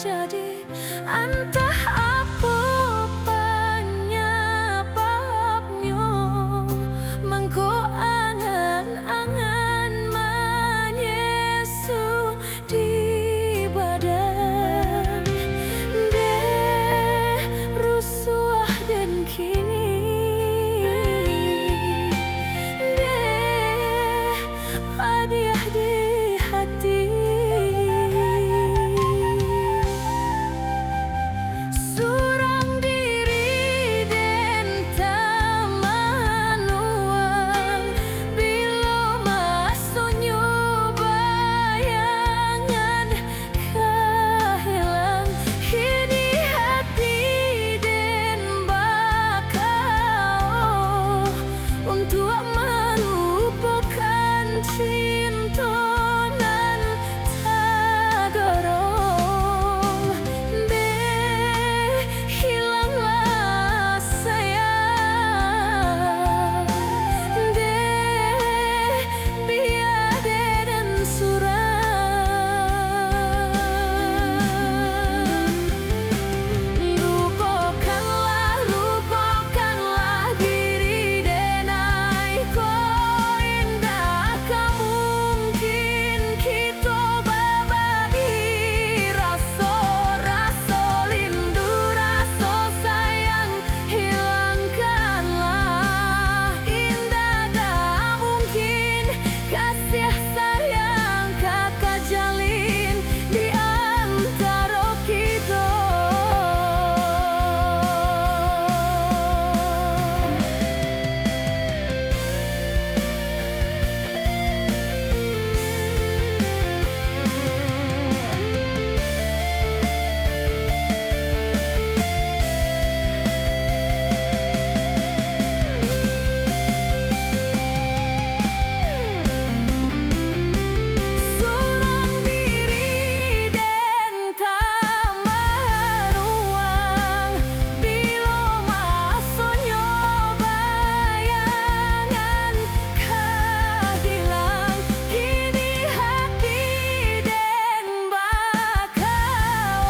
terjadi, entah apa penyebabnya. Mengko angan-angan menyesu di badan, deh rusuh dan kini deh hadiah di hati. Surang diri dan tamanuang, bila masuknya bayangan kehilang. Kini hati dan bakal untuk melupakan cinta nan tergerong. Deh hilanglah sayang, deh biar dan suram. Lupakanlah diri denai ko, indah kan mungkin kita berbagi rasa rindu, rasa sayang. Hilangkanlah, indah tak mungkin kasih sayang kata jalin di antara kita. Surang diri dan tamanuang, bila masuknya bayangan kehilang. Kini hati dan bakal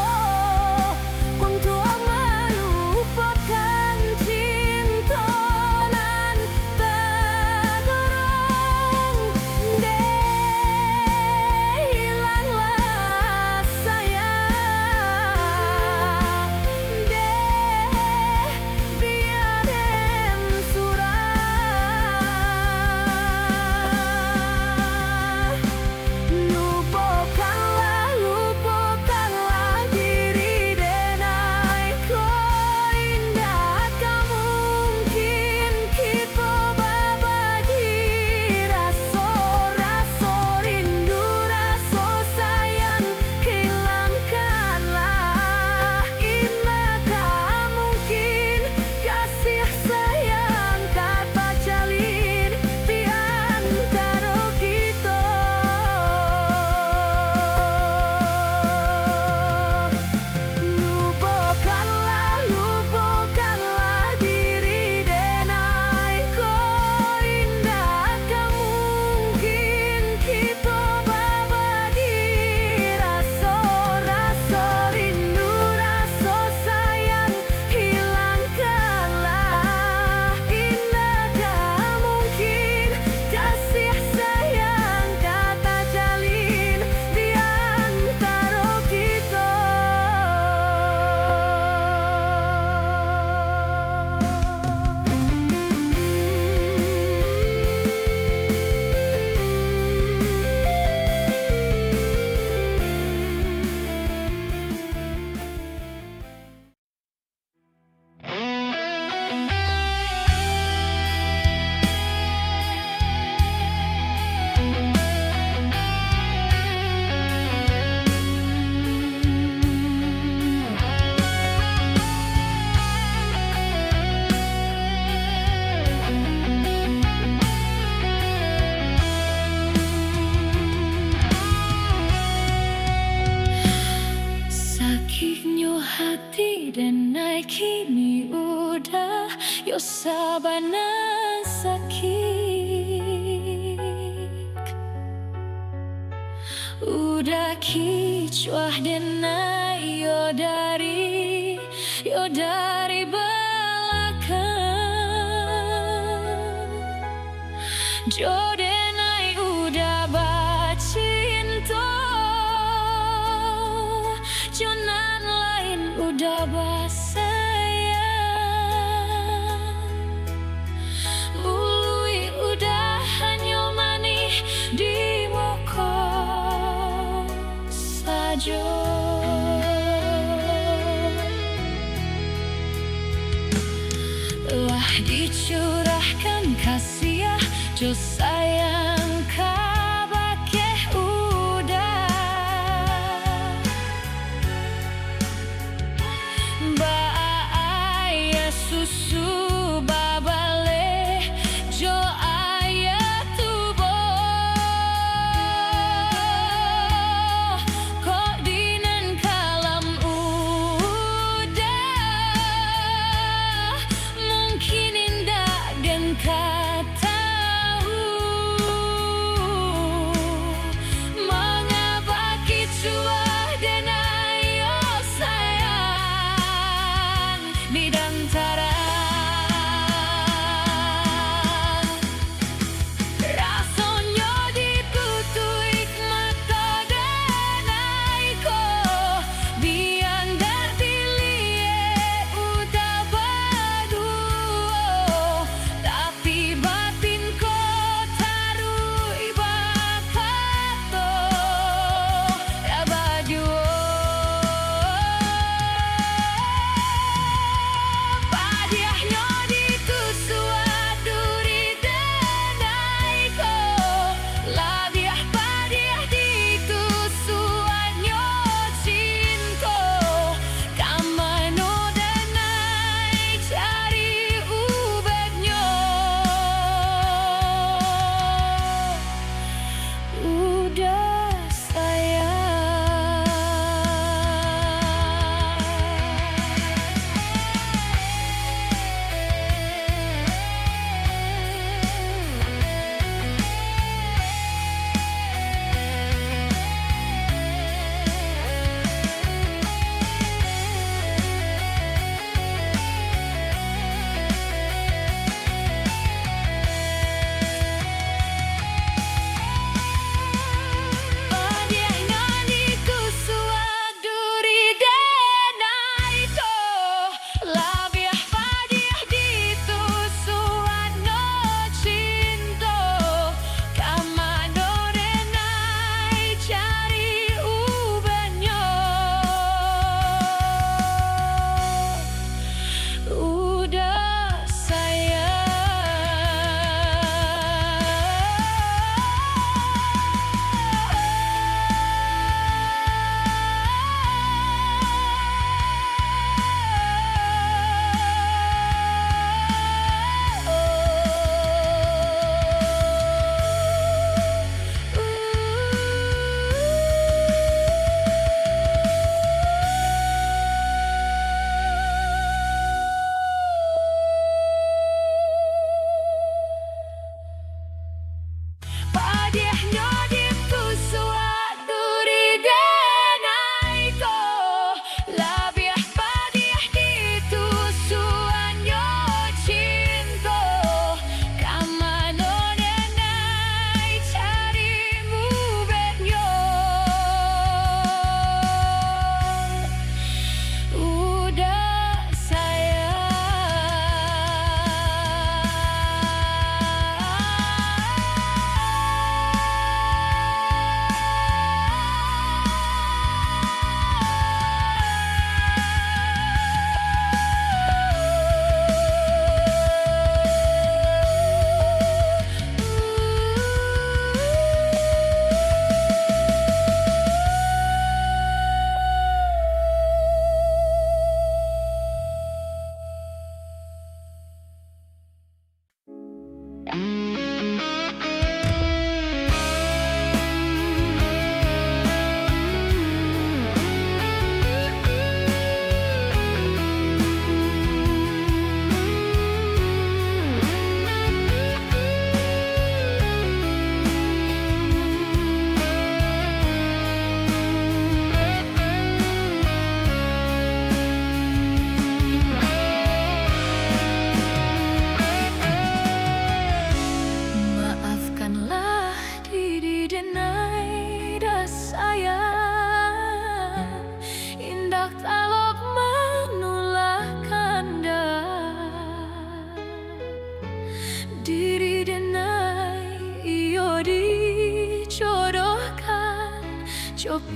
untuk melupakan cinta nan tergerong. Deh hilanglah sayang, deh biar dan suram. Lupakanlah diri denai ko, indah kan mungkin kita berbagi rasa rindu, rasa sayang. Hilangkanlah, indah tak mungkin kasih sayang kata jalin di antara kita. Lupakanlah diri denai ko, indah kan mungkin kita berbagi rasa rindu, rasa sayang. Hilangkanlah, indah tak mungkin kasih sayang kata jalin di antara kita. Sakitnya hati dan naik kini udah yo sabana sakit. Udah kicuah dan naik yo dari belakang. Jodenai udah bacinto, jonan lain udah basayang. Bului udah hanyol manih di moko sajo. Lah dicurahkan kasih ya, jo sayang kabake udah. Baaya susu babale, jo ayah tubo. Kok dinan kalam udah, mungkin indah dan katahu.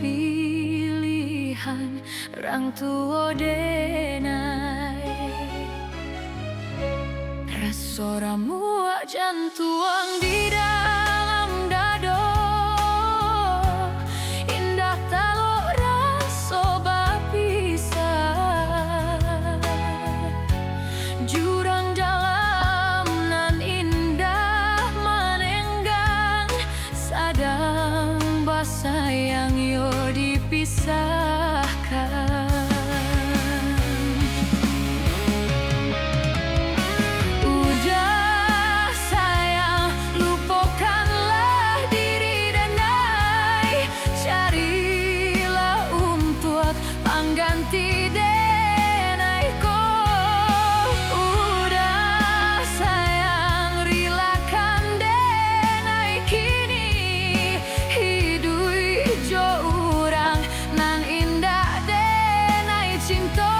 pilihan rang tuo denai rasoramu jantuang di dalam dado indah talo raso bapisah jurang dalam nan indah manenggang sadang basayang yo dipisahkan. Udah sayang lupakanlah diri denai carilah untuk pengganti denai ko. Udah sayang relakan denai kini hidui jo urang nan indah denai cinta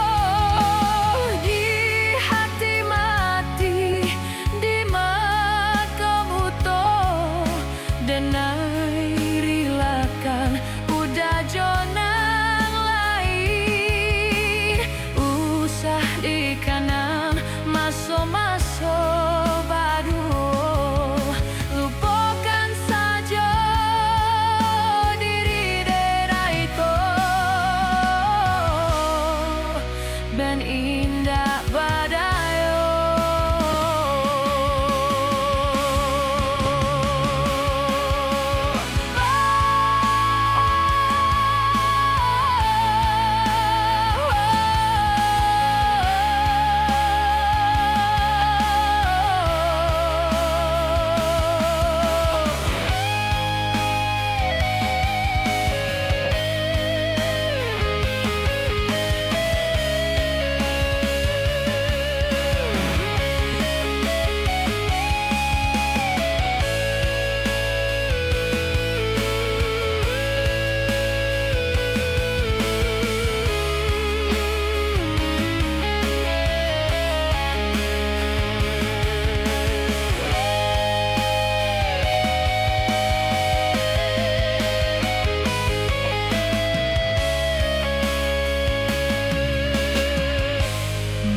di hati mati di mata buto denai relakan udah jonang lain usah di kanan maso-maso baru lupakan saja diri denai ko ben indah badayo.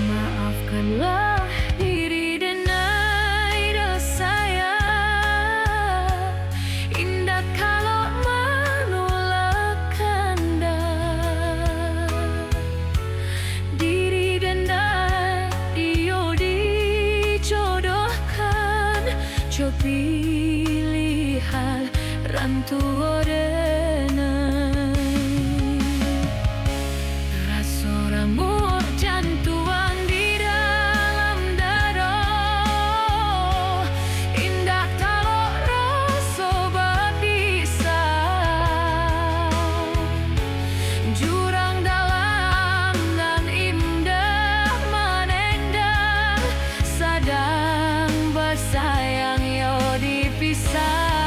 Maafkanlah diri denai dosaya indah kalau menolakkan diri denai dio dijodohkan jo pilihan rantuo denai rasoramu jantuang di dalam dado indah talo raso bapisah jurang dalam dan indah manenggang sadang bersayang yo dipisahkan.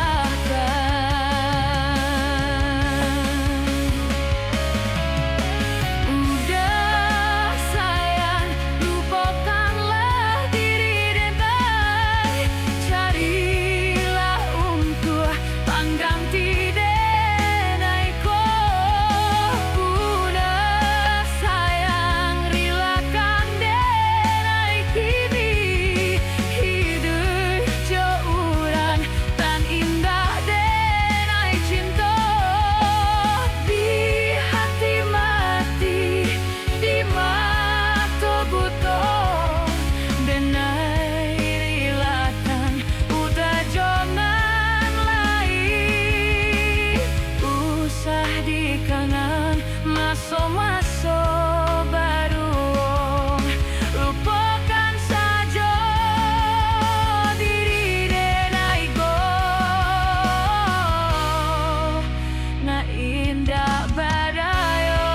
Udah sayang lupakanlah diri denai carilah untuk pengganti denai ko. Udah sayang relakan denai kini hidup jo urang tan indah denai cinta di hati mati di mata buto denai relakan udah jangan lain usah di kanan maso-maso baru lupakan saja diri denai go na indah badayo.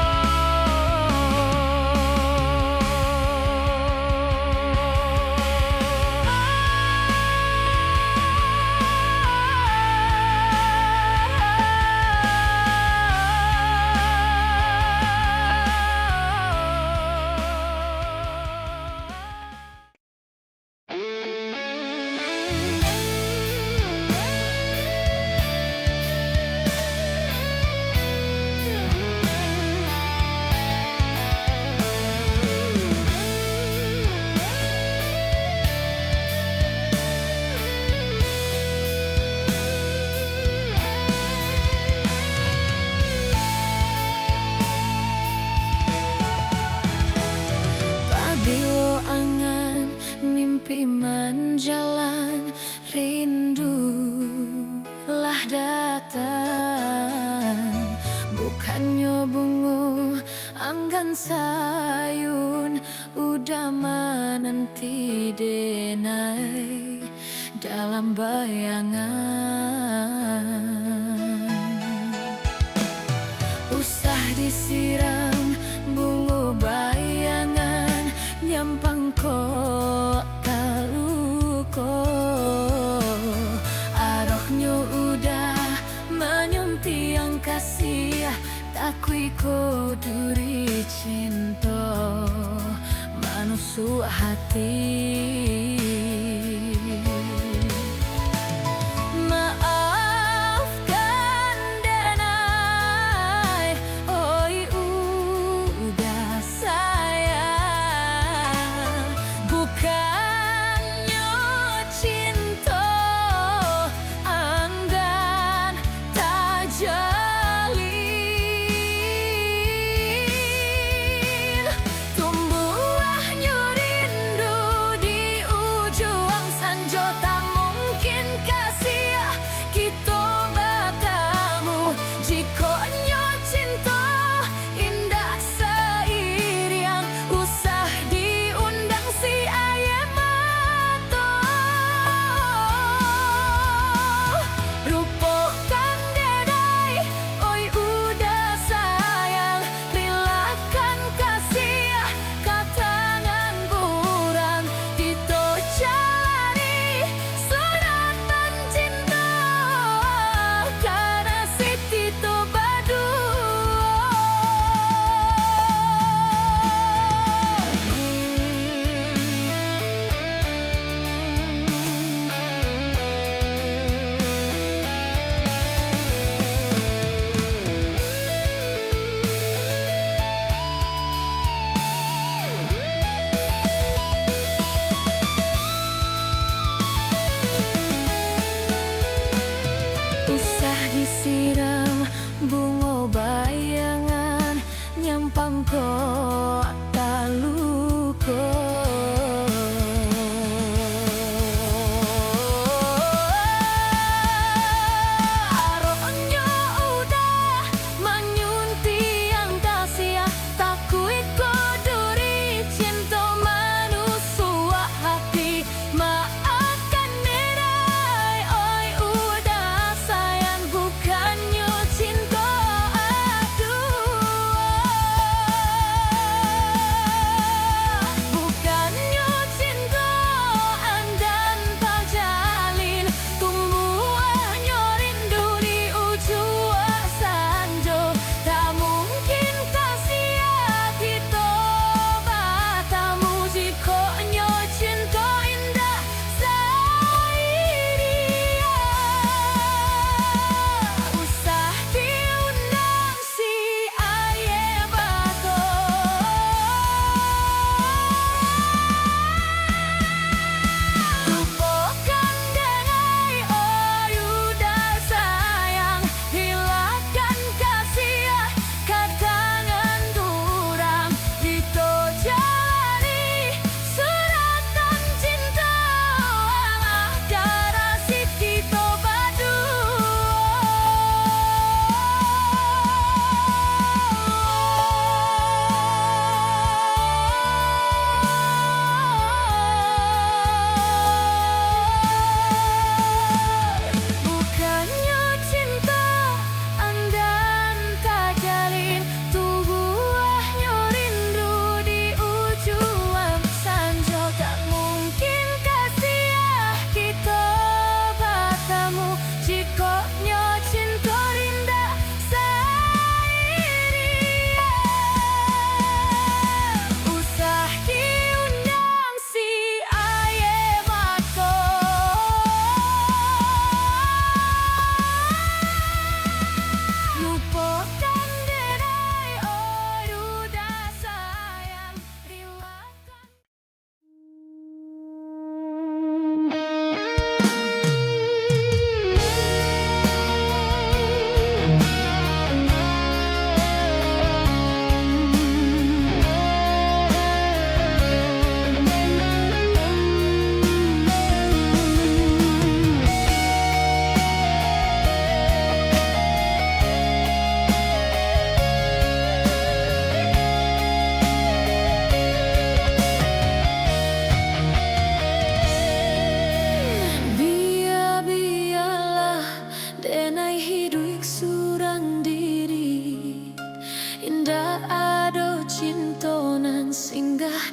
Anggan sayun udah menanti denai dalam bayangan. Usah disiram bunga bayangan, nyampang kota luko. Arohnya udah menyunti yang kasih, takui ko duri cinta manusia hati. Maafkan denai, oi udah sayang, bukannya cinta anggan tak jalin. Tumbuhnya rindu di ujung sanjo, tak mungkin kasih kita bertemu. Jikonya cinta indah seirian, usah diundang si ayam mata. Rupakan dedai, oi udah sayang, relakan kasih katangan kurang. Kita jalani sunatan cinta, karena si Tito usah disiram bunga bayangan, nyampang kota luko. Arohnya udah menyunti yang kasih, takui ko duri cinta manusia hati. Maafkan nedai, oi udah sayang, bukannya cinta aduh.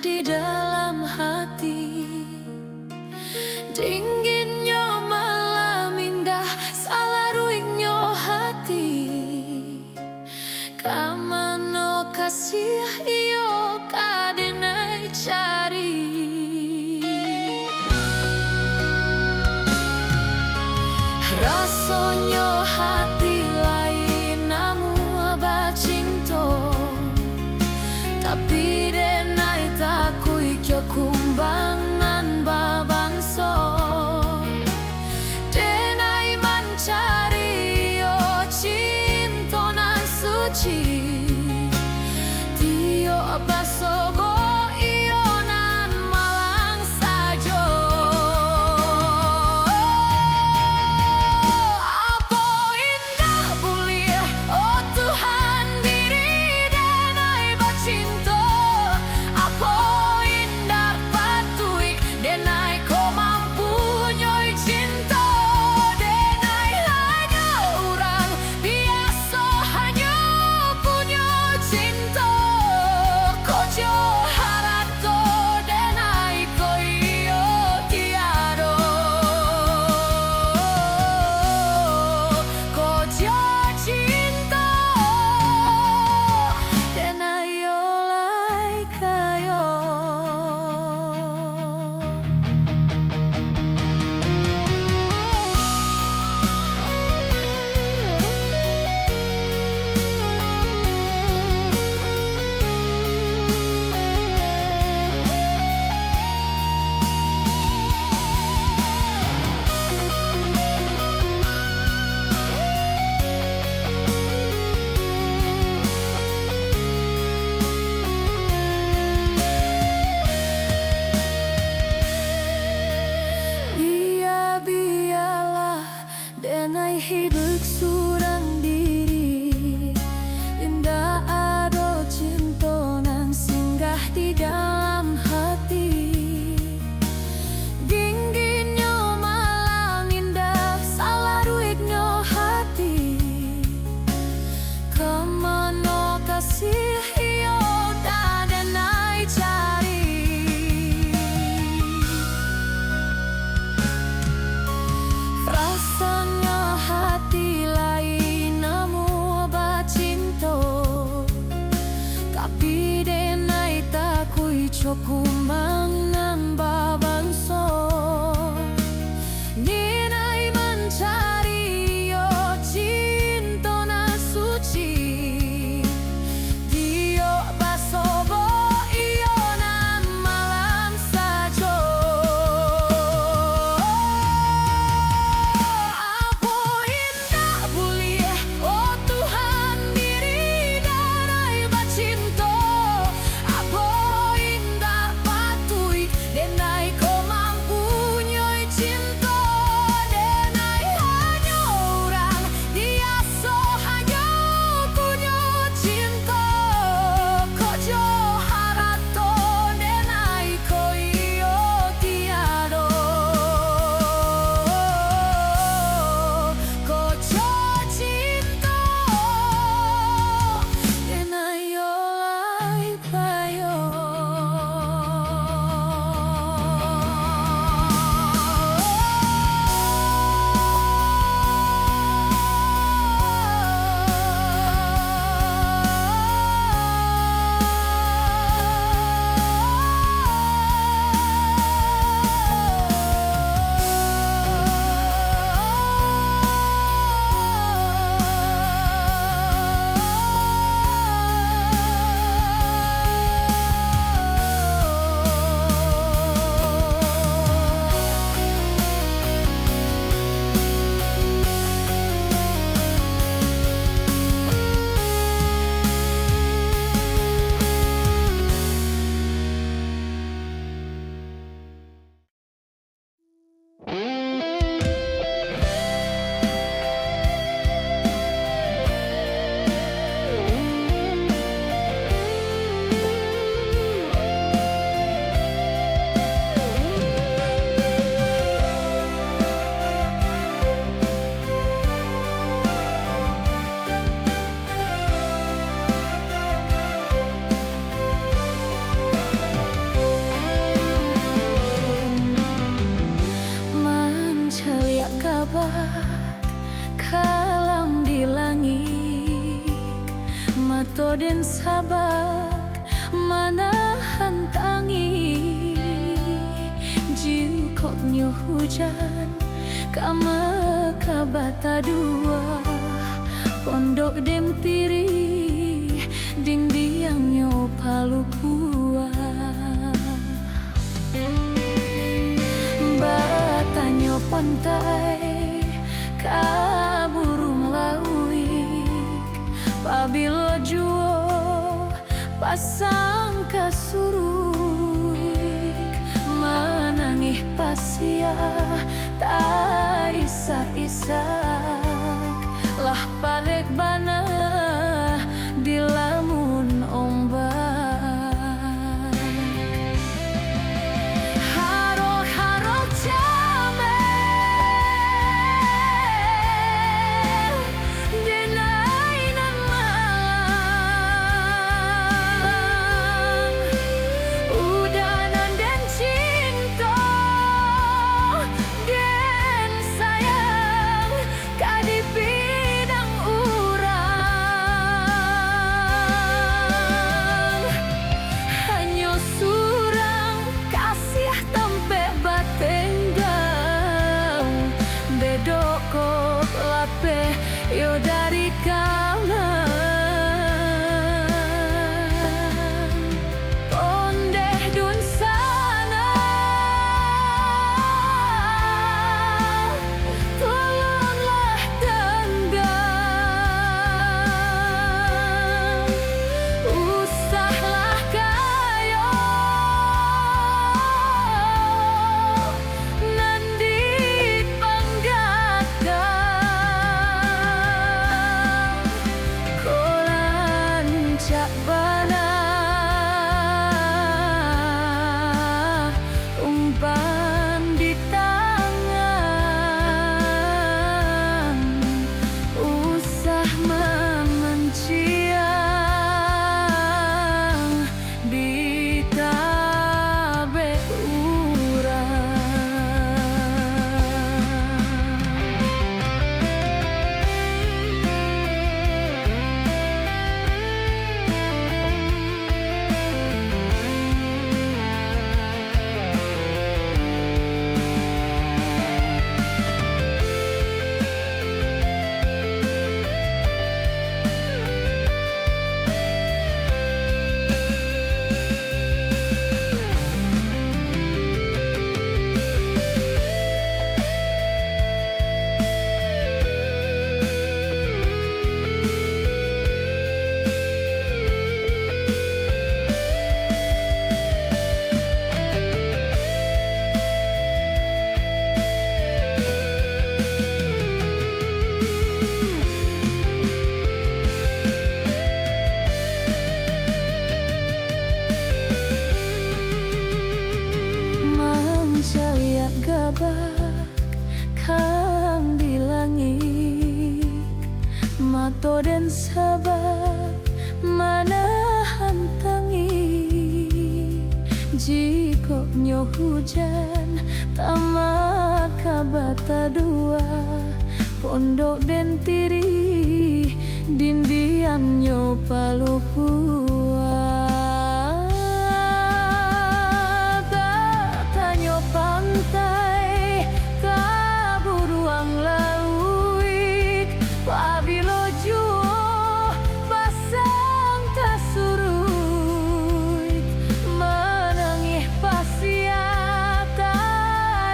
di dalam hati. Dinginnya malam indah, salaruinyo hati. Kamano kasih iyo kadenai cari. Rasonyo hati lain namu bacinto, tapi denai takui kyo kumbangan babangso. Denai mencari yo cinto nan suci, dio basogo iyo nan malang sajo. Apo indah bulir, oh Tuhan diri denai bacinto. Apo indah patuik denai ko mampu nyoi cinta. Denai hanya orang biasa hanya punya cinta. Kojo harato denai ko iyo tiado. Kojo cinta denai olai kayo. Biarlah denai hidup surang diri, indah ado cinta nan singgah di dalam hati. Dinginyo malam indah, salaruinyo hati. Kamano kasih iyo da denai cari. Rasanya hati lain namu bacinto, tapi denai takui cokumbang nan babangso. Denai mencari yo cinta nan suci, dio basobo iyo nan malam sajo. Apo indah bulir, oh Tuhan diri denai bacinto. Apo indah patuik denai ko mampu nyoi cinta. Denai hanya orang biasa hanya punya cinta. Kojo harato denai ko iyo tiado. Kojo cinta denai olai payo. den sabak manahan tangi jiu kok nyo hujan kama kabata dua pondok dem tiri ding diang nyo palu kuah batanyo pantai kaburung lauik pabilo juo pasang kasuruik manangih pasia tak isak-isak lah balik bana dilamun ombak harok-harok camel dinainan malam udanan dan cinta den sayang kadipidang urang hanyo surang kasih tempe batenggang bedokok lape yo dari kalang ondeh dun sana tolonglah tenggang usahlah kayo nandi panggagang kolan cak bana umpan di tangan usah memenciang di tabe urang Mancaya gabak kang di langit mato den sabak manahan tangi jiko nyo hujan tamak kabata dua pondok den tiri dindian nyo palu kuah batanyo pantai kaburuang lauik pabilo juo pasang kasuruik menangih pasiata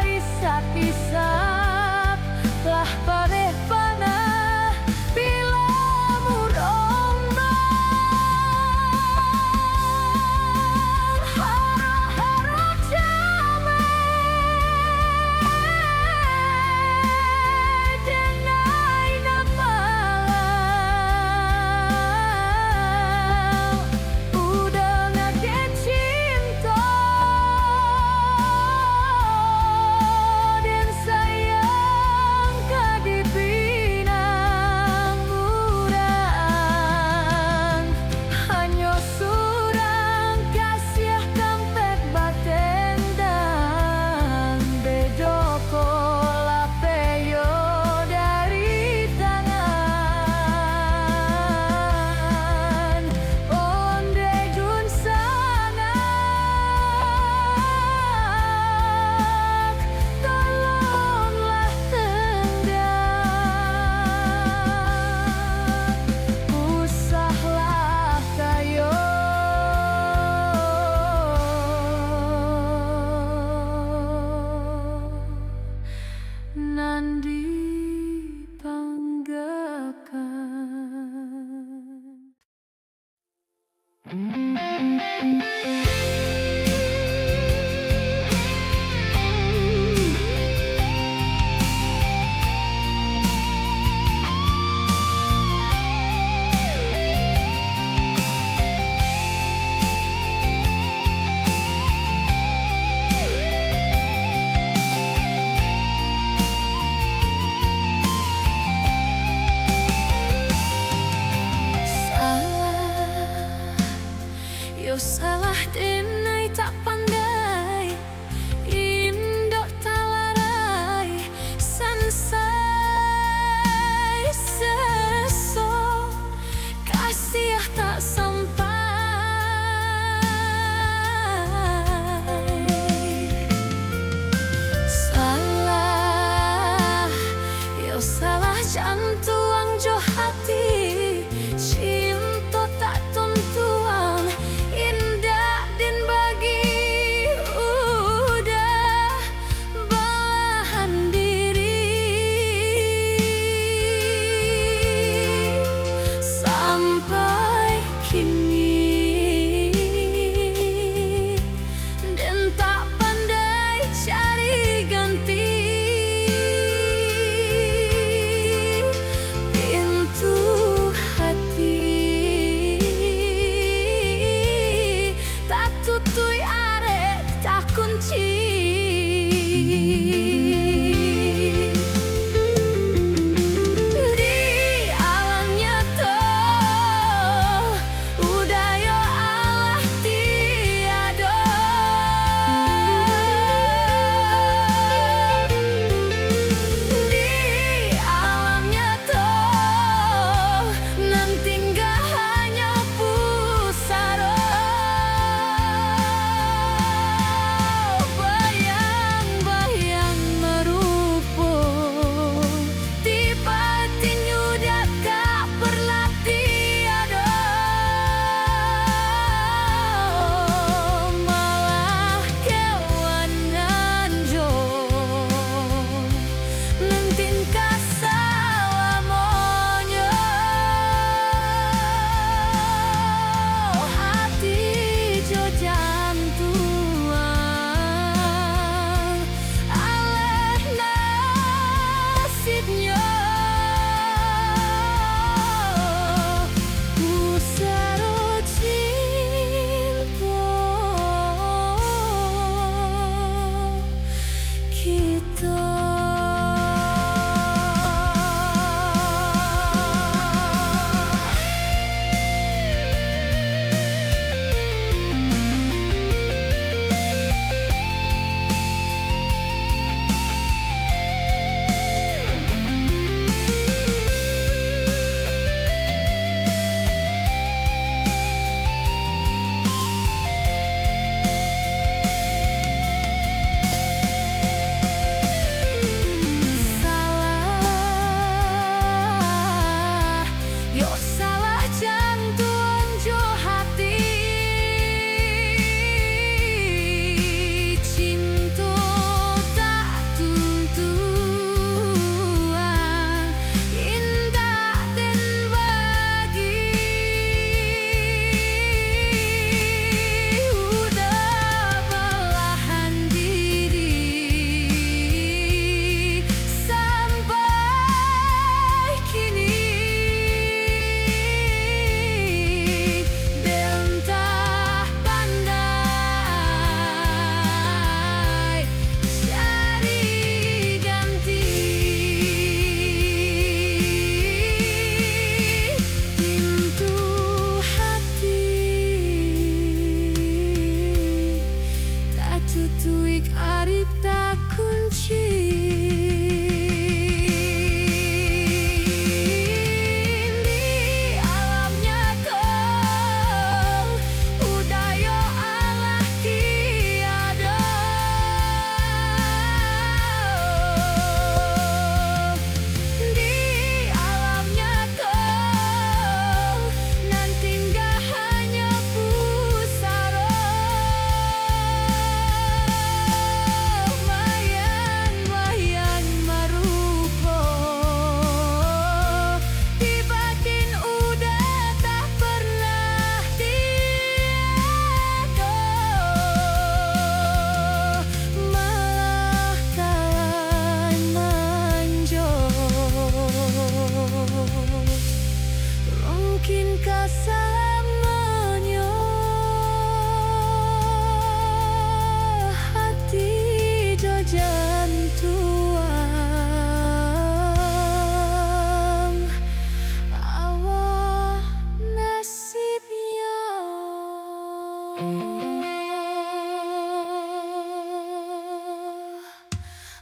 isak-isak lah pareh panah bila murombak Yo salah denai tak pandai, indok talarai, sansai seso, kasih tak sampai. Salah, yo salah jantuang jo hati, cinta tak tentuan, indah dan bagi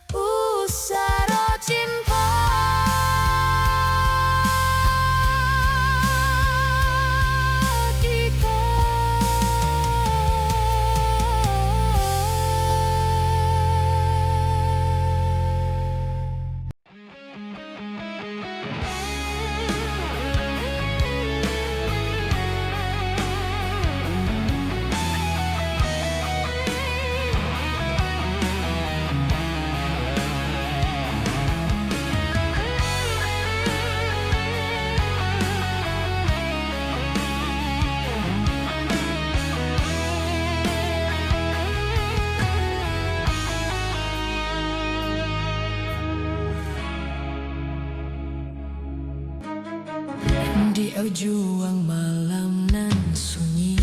Usara cinta kita. Di ujung malam nan sunyi,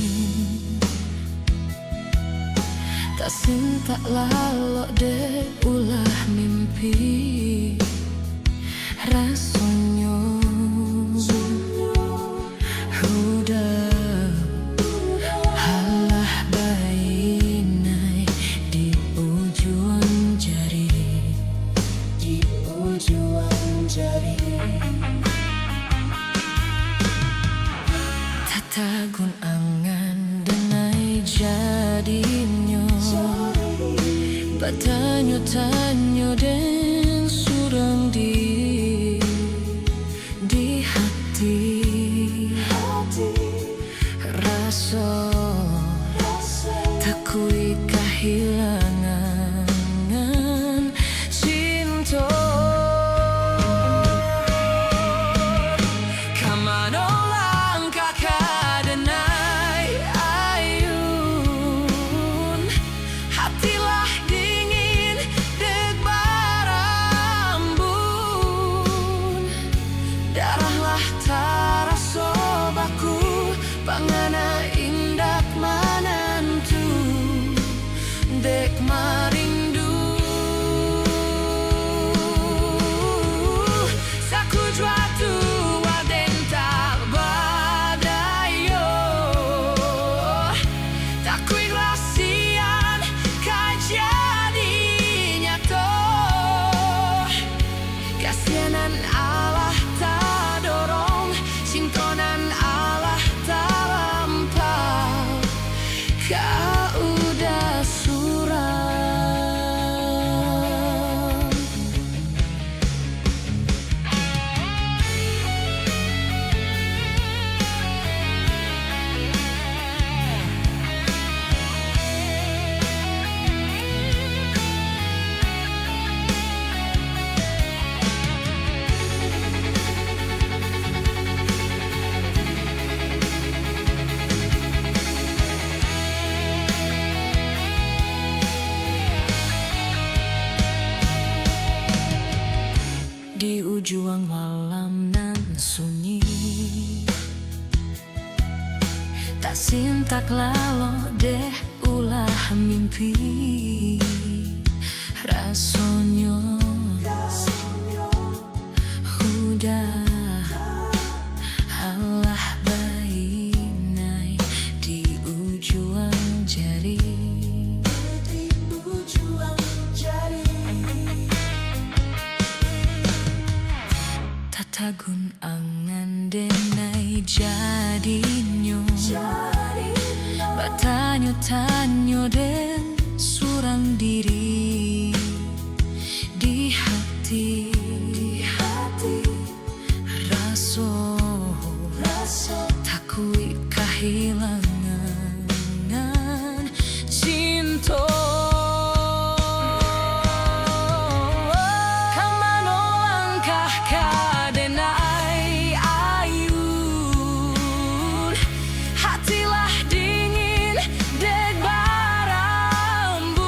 tak sintak lalok de ulah mimpi. Rasanya udah halah bainai di ujung jari, di ujung jari. Tagun angan denai jadinya, bertanya-tanya dan surang di hati. Rasa takui kehilangan cinta. Kamano langkah kadenai ayun, hatilah dingin deg barambun, darahlah tarasa baku, pangana indak manantu dek marindu. Saku juatu wadenta badayo, tak kuiglasian kajadinya toh. Kasianan Allah tak dorong, cintonan Allah tak lampau, kau udah suram. Di ujung malam nan sunyi, tak sintak lalo deh ulah mimpi. Rasanya udah halah bainai di ujung jari, di ujung jari. Tagun angan denai jadinya, bertanya-tanya dan surang diri di hati. Rasa takui kehilangan cinta. Kamano langkah kadenai ayun, hatilah dingin deg barambun,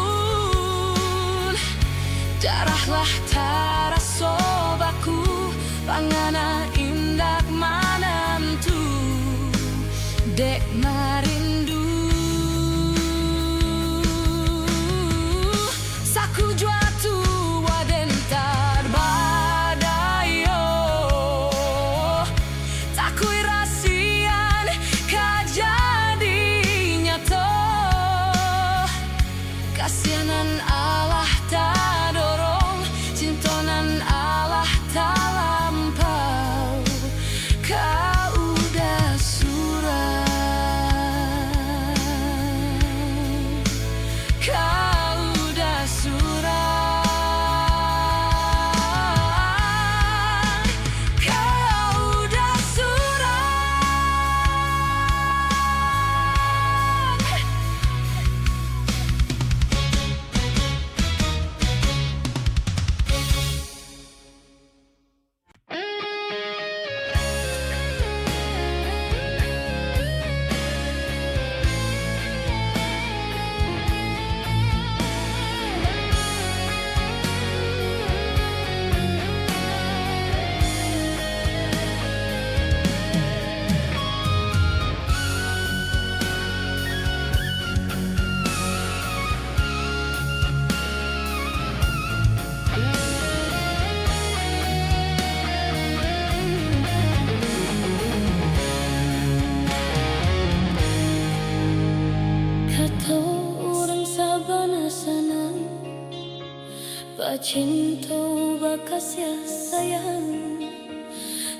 Pacinta bakasya sayang,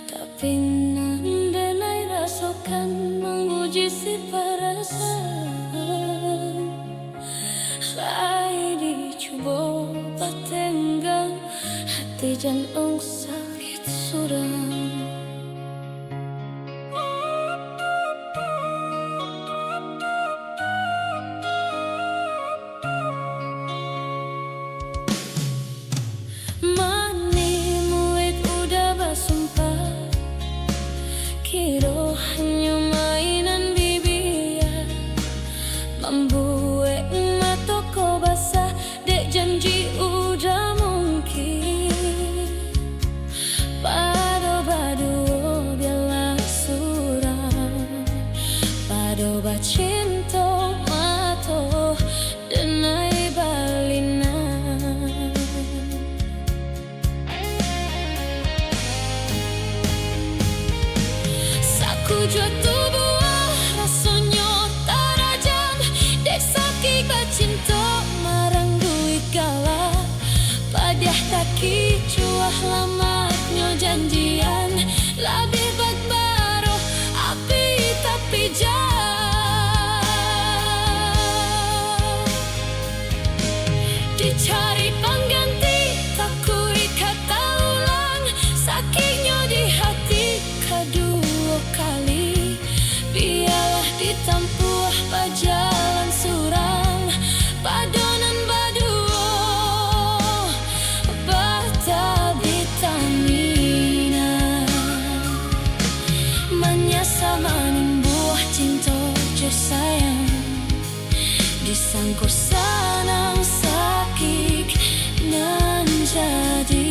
tapi nandenai rasakan menguji si perasaan. Sai dicoba patenggang hati jantung sakit suram. Kiro hanya mainan bibir, membuat mata kau basah. Dek janji udah mungkin Pado-bado biarlah suram, pado bacinta mato denai balinan. Jatuh buah rasanya tarajan, dek sakit bacinta maranggui kala. Padah taki cuah lamatnya janjian, labih bag baru api tapi jah. Dicari pengganti takui kata ulang, sakitnya di hati kedua kali. Biarlah ditempuh pajalan suram, padonan baduo bata vitamina. Menyasa maning buah cinta jo sayang, disangkut sanang sakit nan jadi.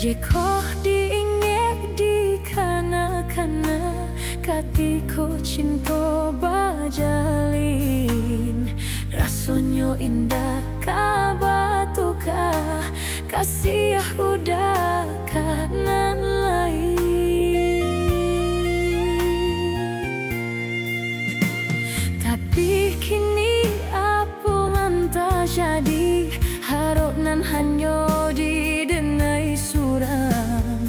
Jika diingat di kana-kana, katiku cinta bajalin. Rasanya indah kabatukah, kasih udah kanan lain. Tapi kini apa manta jadi, harap nan hanya didenai suram.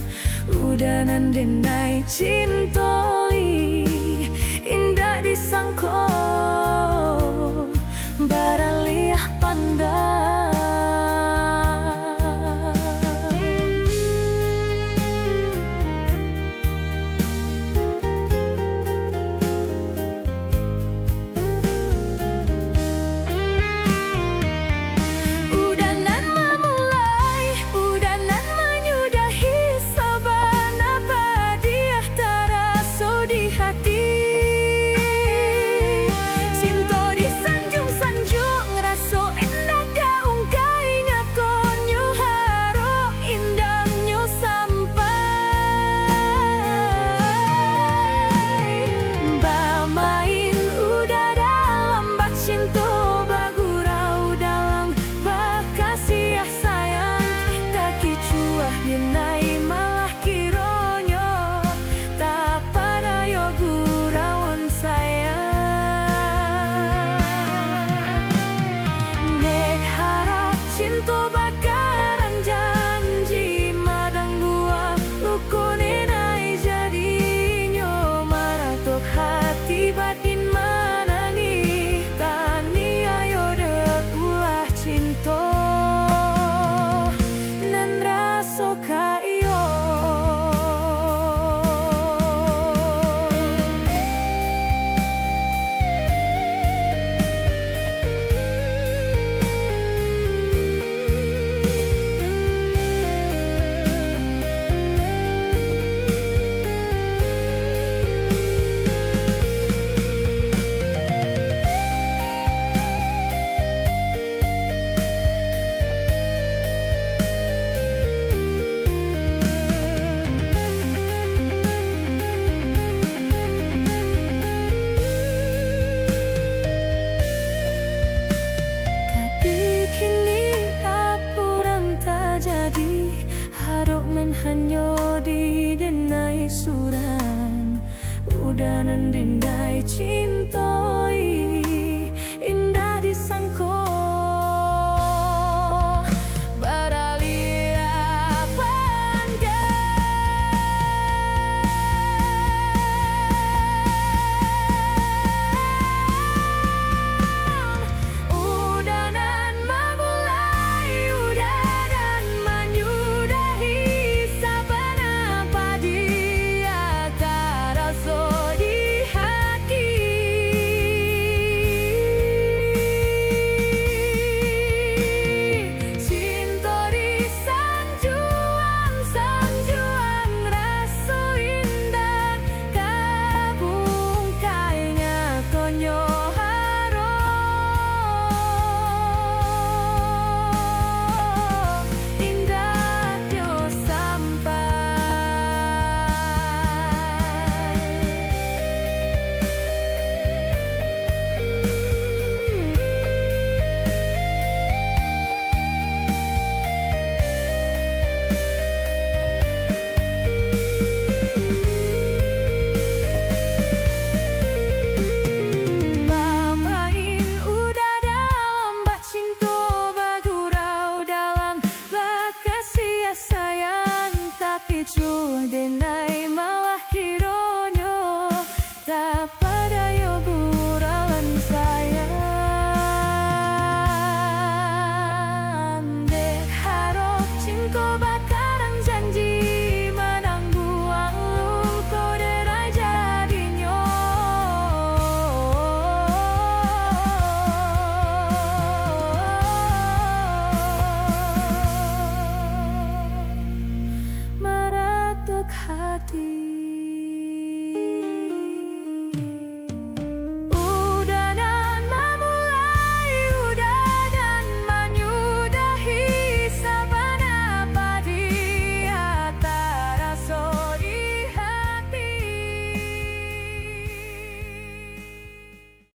Udah nan denai cintoi, indah disangko baraliah pandang. muda nan dindai cinta.